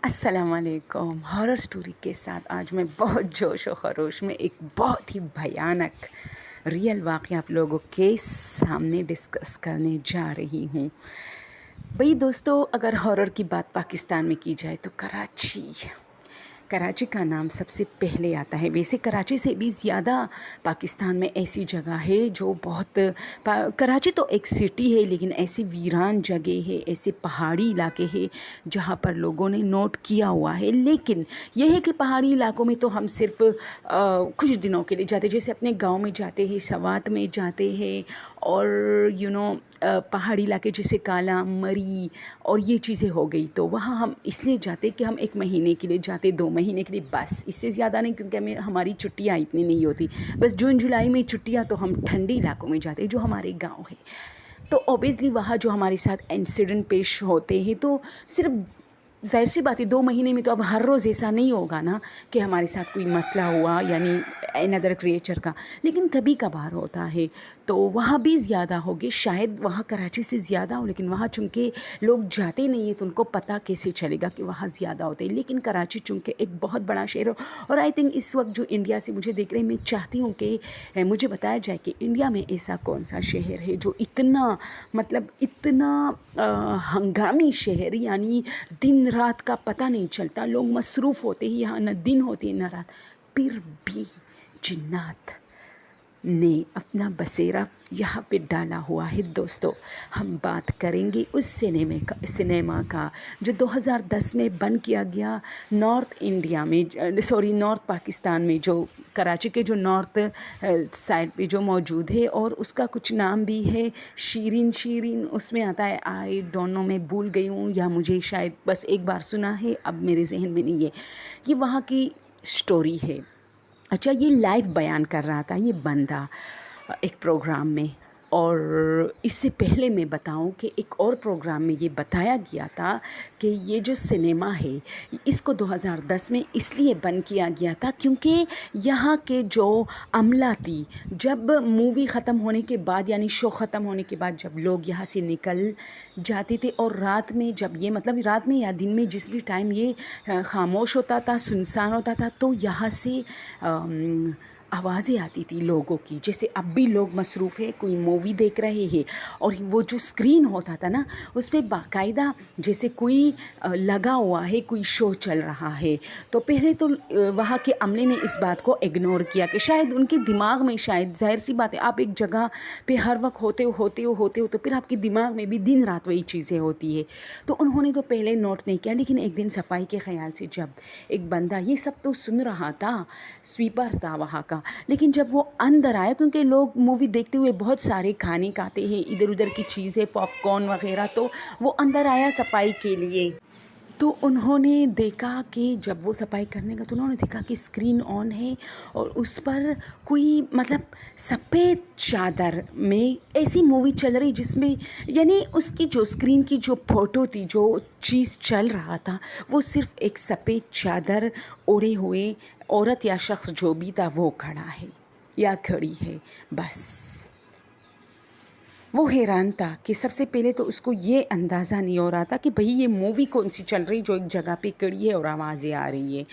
अस्सलाम वालेकुम। Horror story के साथ आज मैं बहुत जोश व खरोश में एक बहुत ही भयानक रियल वाक़या आप लोगों के सामने डिस्कस करने जा रही हूँ। भाई दोस्तों, अगर हॉरर की बात पाकिस्तान में की जाए तो कराची का नाम सबसे पहले आता है। वैसे कराची से भी ज़्यादा पाकिस्तान में ऐसी जगह है जो बहुत कराची तो एक सिटी है, लेकिन ऐसी वीरान जगह है, ऐसे पहाड़ी इलाके हैं जहाँ पर लोगों ने नोट किया हुआ है। लेकिन यह है कि पहाड़ी इलाकों में तो हम सिर्फ कुछ दिनों के लिए जाते, जैसे अपने गांव में जाते हैं, सवात में जाते हैं, और पहाड़ी इलाके जैसे काला मरी और ये चीज़ें हो गई, तो वहाँ हम इसलिए जाते कि हम 1 महीने के लिए जाते, 2 महीने के लिए, बस इससे ज़्यादा नहीं, क्योंकि हमारी छुट्टियाँ इतनी नहीं होती। बस जून जुलाई में छुट्टियाँ, तो हम ठंडी इलाकों में जाते जो हमारे गांव है। तो ऑब्वियसली वहाँ जो हमारे साथ इंसिडेंट पेश होते हैं, तो सिर्फ ज़ाहिर सी बात है 2 महीने में तो अब हर रोज़ ऐसा नहीं होगा ना कि हमारे साथ कोई मसला हुआ, यानी अनदर क्रिएचर का, लेकिन कभी कभार होता है। तो वहाँ भी ज़्यादा होगी, शायद वहाँ कराची से ज़्यादा हो, लेकिन वहाँ चूँकि लोग जाते नहीं हैं तो उनको पता कैसे चलेगा कि वहाँ ज़्यादा होते हैं। लेकिन कराची चूँकि एक बहुत बड़ा शहर हो, और आई थिंक इस वक्त जो इंडिया से मुझे देख रहे हैं, मैं चाहती हूँ कि मुझे बताया जाए कि इंडिया में ऐसा कौन सा शहर है जो इतना इतना हंगामी शहर, यानी दिन रात का पता नहीं चलता, लोग मसरूफ़ होते हैं, यहाँ न दिन होती है न रात, फिर भी जिन्नात ने अपना बसेरा यहाँ पे डाला हुआ है। दोस्तों, हम बात करेंगे उस सिनेमा का जो 2010 में बंद किया गया नॉर्थ पाकिस्तान में, जो कराची के जो नॉर्थ साइड पे जो मौजूद है, और उसका कुछ नाम भी है शीरीन उसमें आता है। आई डोंट नो, मैं भूल गई हूँ, या मुझे शायद बस एक बार सुना है, अब मेरे जहन में नहीं है। ये वहाँ की स्टोरी है। अच्छा, ये लाइव बयान कर रहा था ये बंदा एक प्रोग्राम में, और इससे पहले मैं बताऊं कि एक और प्रोग्राम में ये बताया गया था कि ये जो सिनेमा है इसको 2010 में इसलिए बंद किया गया था क्योंकि यहाँ के जो अमला थी, जब मूवी ख़त्म होने के बाद, यानी शो ख़त्म होने के बाद, जब लोग यहाँ से निकल जाते थे, और रात में जब ये रात में या दिन में जिस भी टाइम ये खामोश होता था, सुनसान होता था, तो यहाँ से आवाज़ें आती थी लोगों की, जैसे अब भी लोग मसरूफ़ है, कोई मूवी देख रहे हैं, और वो जो स्क्रीन होता था ना, उस पर बाकायदा जैसे कोई लगा हुआ है, कोई शो चल रहा है। तो पहले तो वहाँ के अमले ने इस बात को इग्नोर किया कि शायद उनके दिमाग में, शायद ज़ाहिर सी बात है, आप एक जगह पे हर वक्त होते हो तो फिर आपके दिमाग में भी दिन रात वही चीज़ें होती है। तो उन्होंने तो पहले नोट नहीं किया, लेकिन एक दिन सफाई के ख्याल से जब एक बंदा ये सब तो सुन रहा था, स्वीपर था वहाँ का, लेकिन जब वो अंदर आया, क्योंकि लोग मूवी देखते हुए बहुत सारे खाने खाते हैं, इधर उधर की चीज़ें, पॉपकॉर्न वगैरह, तो वो अंदर आया सफाई के लिए। तो उन्होंने देखा कि जब वो सफाई करने का, तो उन्होंने देखा कि स्क्रीन ऑन है, और उस पर कोई सफ़ेद चादर में ऐसी मूवी चल रही जिसमें, यानी उसकी जो स्क्रीन की जो फ़ोटो थी, जो चीज़ चल रहा था, वो सिर्फ़ एक सफ़ेद चादर ओढ़े हुए औरत या शख्स जो भी था वो खड़ा है या खड़ी है, बस। वो हैरान था कि सबसे पहले तो उसको ये अंदाज़ा नहीं हो रहा था कि भाई ये मूवी कौन सी चल रही जो एक जगह पे खड़ी है और आवाज़ें आ रही है।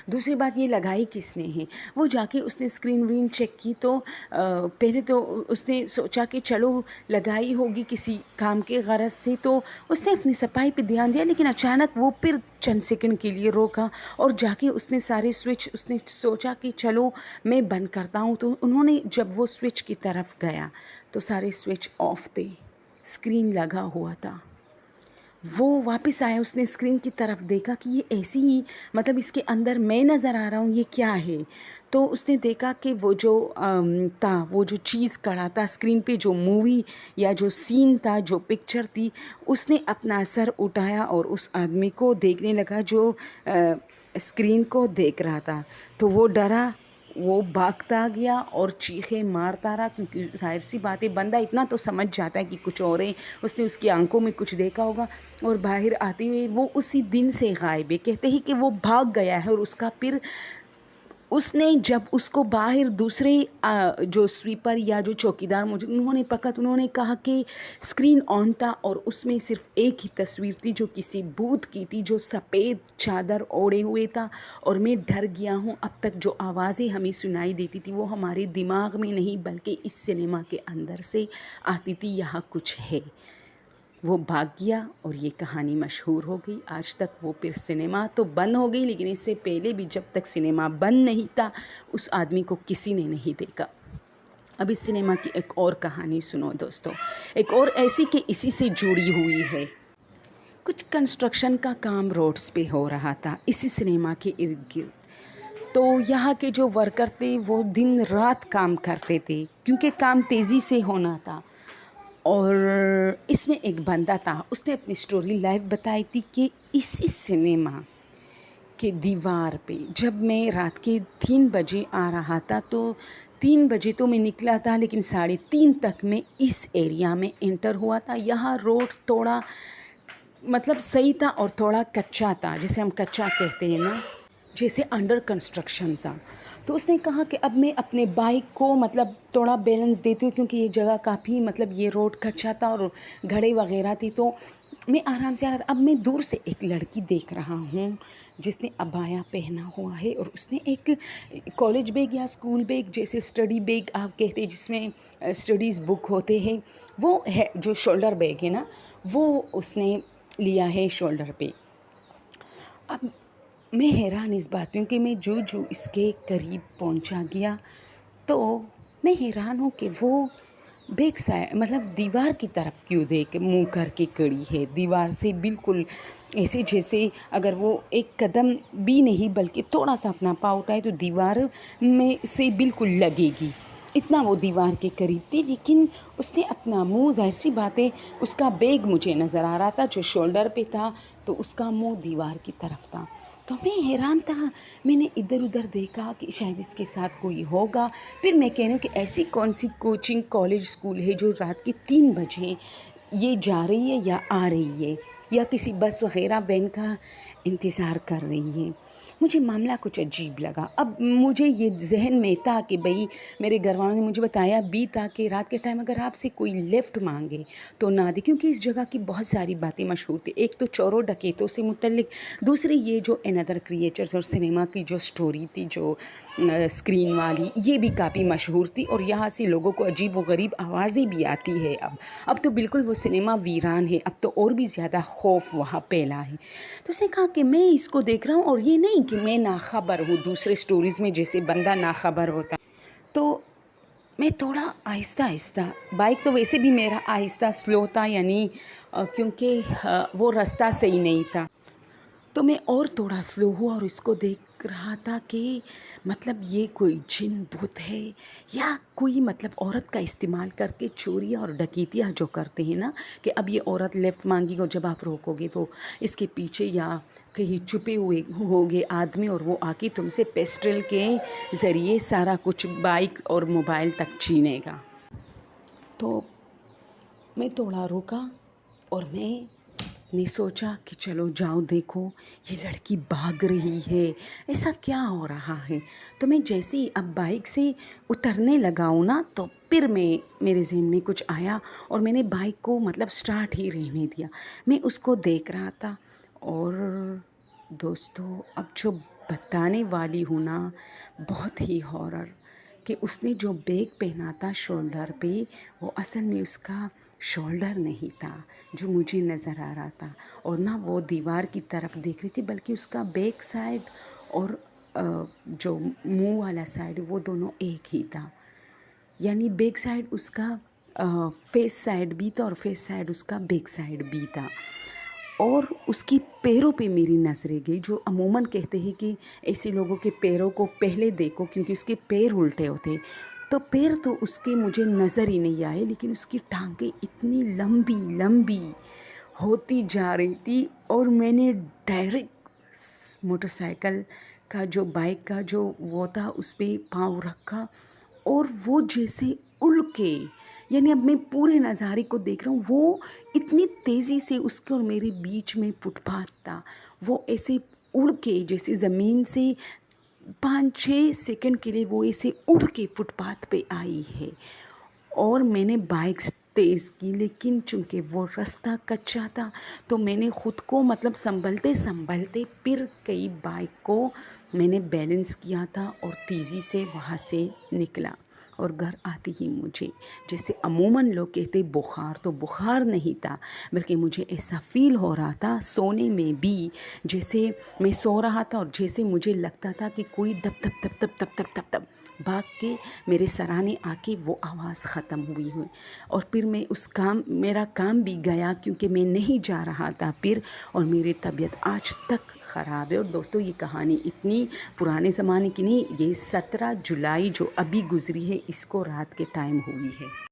दूसरी बात, ये लगाई किसने है। वो जाके उसने स्क्रीन व्रीन चेक की, तो पहले तो उसने सोचा कि चलो लगाई होगी किसी काम के गरज से, तो उसने अपनी सफाई पे ध्यान दिया, लेकिन अचानक वो फिर चंद सेकंड के लिए रोका, और जाके उसने सारे स्विच, उसने सोचा कि चलो मैं बंद करता हूँ। तो उन्होंने जब वो स्विच की तरफ गया तो सारे स्विच ऑफ थे, स्क्रीन लगा हुआ था। वो वापस आया, उसने स्क्रीन की तरफ देखा कि ये ऐसी ही, इसके अंदर मैं नज़र आ रहा हूँ, ये क्या है। तो उसने देखा कि वो जो वो जो चीज़ खड़ा था स्क्रीन पे, जो मूवी या जो सीन था, जो पिक्चर थी, उसने अपना सर उठाया और उस आदमी को देखने लगा जो स्क्रीन को देख रहा था। तो वो डरा, वो भागता गया और चीखें मारता रहा, क्योंकि जाहिर सी बात है बंदा इतना तो समझ जाता है कि कुछ और है, उसने उसकी आंखों में कुछ देखा होगा, और बाहर आते हुए वो उसी दिन से गायब है। कहते हैं कि वो भाग गया है, और उसका फिर اس نے جب اس کو باہر دوسرے جو سویپر یا جو چوکیدار مجھے انہوں نے پکڑا تو انہوں نے کہا کہ اسکرین آن تھا اور اس میں صرف ایک ہی تصویر تھی جو کسی بھوت کی تھی جو سفید چادر اوڑھے ہوئے تھا، اور میں ڈر گیا ہوں۔ اب تک جو آوازیں ہمیں سنائی دیتی تھی وہ ہمارے دماغ میں نہیں بلکہ اس سنیما کے اندر سے آتی تھی، یہاں کچھ ہے۔ وہ بھاگ گیا اور یہ کہانی مشہور ہو گئی۔ آج تک وہ پھر سنیما تو بند ہو گئی، لیکن اس سے پہلے بھی جب تک سنیما بند نہیں تھا اس آدمی کو کسی نے نہیں دیکھا۔ اب اس سنیما کی ایک اور کہانی سنو دوستو، ایک اور ایسی کہ اسی سے جڑی ہوئی ہے۔ کچھ کنسٹرکشن کا کام روڈز پہ ہو رہا تھا اسی سنیما کے ارد گرد، تو یہاں کے جو ورکر تھے وہ دن رات کام کرتے تھے کیونکہ کام تیزی سے ہونا تھا۔ اور اس میں ایک بندہ تھا، اس نے اپنی سٹوری لائیو بتائی تھی کہ اسی سنیما کے دیوار پہ جب میں رات کے 3 بجے آ رہا تھا تو 3 بجے تو میں نکلا تھا لیکن 3:30 تک میں اس ایریا میں انٹر ہوا تھا۔ یہاں روڈ تھوڑا مطلب صحیح تھا اور تھوڑا کچا تھا، جسے ہم کچا کہتے ہیں نا، جیسے انڈر کنسٹرکشن تھا۔ تو اس نے کہا کہ اب میں اپنے بائک کو مطلب تھوڑا بیلنس دیتی ہوں کیونکہ یہ جگہ کافی مطلب یہ روڈ کچا تھا اور گھڑے وغیرہ تھی، تو میں آرام سے آ رہا تھا۔ اب میں دور سے ایک لڑکی دیکھ رہا ہوں جس نے عبایا پہنا ہوا ہے اور اس نے ایک کالج بیگ یا اسکول بیگ جیسے اسٹڈی بیگ آپ کہتے ہیں جس میں اسٹڈیز بک ہوتے ہیں، وہ ہے جو شولڈر بیگ ہے نا، وہ اس نے لیا ہے شولڈر پہ۔ اب میں حیران اس بات میں کہ میں جو اس کے قریب پہنچا گیا تو میں حیران ہوں کہ وہ بیک سائڈ مطلب دیوار کی طرف کیوں دیکھ منہ کر کے کڑی ہے، دیوار سے بالکل ایسے جیسے اگر وہ ایک قدم بھی نہیں بلکہ تھوڑا سا اپنا پاؤ اٹھائے تو دیوار میں سے بالکل لگے گی، اتنا وہ دیوار کے قریب تھی۔ لیکن اس نے اپنا منہ، ظاہر سی بات ہے اس کا بیگ مجھے نظر آ رہا تھا جو شولڈر پہ تھا، تو اس کا منہ دیوار کی طرف تھا۔ تو میں حیران تھا، میں نے ادھر ادھر دیکھا کہ شاید اس کے ساتھ کوئی ہوگا۔ پھر میں کہہ رہی ہوں کہ ایسی کون سی کوچنگ کالج اسکول ہے جو رات کے 3 بجے یہ جا رہی ہے یا آ رہی ہے یا کسی بس وغیرہ وین کا انتظار کر رہی ہے۔ مجھے معاملہ کچھ عجیب لگا۔ اب مجھے یہ ذہن میں تھا کہ بھئی میرے گھر والوں نے مجھے بتایا بھی تھا کہ رات کے ٹائم اگر آپ سے کوئی لفٹ مانگے تو نہ دے، کیونکہ اس جگہ کی بہت ساری باتیں مشہور تھی۔ ایک تو چوروں ڈکیتوں سے متعلق، دوسری یہ جو انادر کریچرز اور سنیما کی جو سٹوری تھی جو اسکرین والی، یہ بھی کافی مشہور تھی اور یہاں سے لوگوں کو عجیب و غریب آوازیں بھی آتی ہے۔ اب تو بالکل وہ سنیما ویران ہے، اب تو اور بھی زیادہ خوف وہاں پھیلا ہے۔ تو اس نے کہا کہ میں اس کو دیکھ رہا ہوں اور یہ نہیں کہ میں ناخبر ہوں دوسرے سٹوریز میں جیسے بندہ ناخبر ہوتا، تو میں تھوڑا آہستہ آہستہ، بائک تو ویسے بھی میرا آہستہ سلو تھا، یعنی کیونکہ وہ راستہ صحیح نہیں تھا، تو میں اور تھوڑا سلو ہوا اور اس کو دیکھ رہا تھا کہ مطلب یہ کوئی جن بھوت ہے یا کوئی مطلب عورت کا استعمال کر کے چوریاں اور ڈکیتیاں جو کرتے ہیں نا، کہ اب یہ عورت لیفٹ مانگی اور جب آپ روکو گے تو اس کے پیچھے یا کہیں چھپے ہوئے ہوگے آدمی اور وہ آ کے تم سے پیسٹل کے ذریعے سارا کچھ بائک اور موبائل تک چھینے گا۔ تو میں تھوڑا روکا اور میں نے سوچا کہ چلو جاؤ دیکھو یہ لڑکی بھاگ رہی ہے، ایسا کیا ہو رہا ہے۔ تو میں جیسے ہی اب بائک سے اترنے لگا ہوں نا تو پھر میرے ذہن میں کچھ آیا اور میں نے بائک کو مطلب سٹارٹ ہی رہنے دیا۔ میں اس کو دیکھ رہا تھا اور دوستو اب جو بتانے والی ہوں نا، بہت ہی ہارر، کہ اس نے جو بیگ پہنا تھا شولڈر پہ وہ اصل میں اس کا شولڈر نہیں تھا جو مجھے نظر آ رہا تھا، اور نہ وہ دیوار کی طرف دیکھ رہی تھی بلکہ اس کا بیک سائڈ اور جو منہ والا سائڈ وہ دونوں ایک ہی تھا، یعنی بیک سائڈ اس کا فیس سائڈ بھی تھا اور فیس سائڈ اس کا بیک سائڈ بھی تھا۔ اور اس کی پیروں پہ میری نظریں گئی، جو عموماً کہتے ہیں کہ ایسے لوگوں کے پیروں کو پہلے دیکھو کیونکہ اس کے پیر الٹے ہوتے، تو پیر تو اس کے مجھے نظر ہی نہیں آئے، لیکن اس کی ٹانگیں اتنی لمبی لمبی ہوتی جا رہی تھی اور میں نے ڈائریکٹ موٹر سائیکل کا جو بائک کا جو وہ تھا اس پہ پاؤں رکھا اور وہ جیسے اڑ کے، یعنی اب میں پورے نظارے کو دیکھ رہا ہوں، وہ اتنی تیزی سے اس کے اور میرے بیچ میں فٹ پاتھ تھا، وہ ایسے اڑ کے جیسے زمین سے 5-6 सेकंड के लिए वो ऐसे उड़ के फुटपाथ पे आई है और मैंने बाइक तेज़ की, लेकिन चूँकि वो रास्ता कच्चा था तो मैंने ख़ुद को मतलब संभलते संभलते फिर कई बाइक को मैंने बैलेंस किया था और तेज़ी से वहाँ से निकला। और घर आते ही मुझे, जैसे अमूमन लोग कहते बुखार, तो बुखार नहीं था, बल्कि मुझे ऐसा फ़ील हो रहा था सोने में भी, जैसे मैं सो रहा था और जैसे मुझे लगता था कि कोई दब दब दब दब दब दब दब दब भाग के मेरे सराहने आके वो आवाज़ ख़त्म हुई और फिर मैं मेरा काम भी गया, क्योंकि मैं नहीं जा रहा था फिर, और मेरी तबीयत आज तक ख़राब है। और दोस्तों ये कहानी इतनी पुराने ज़माने की नहीं, ये 17 जुलाई जो अभी गुज़री है इसको रात के टाइम हुई है।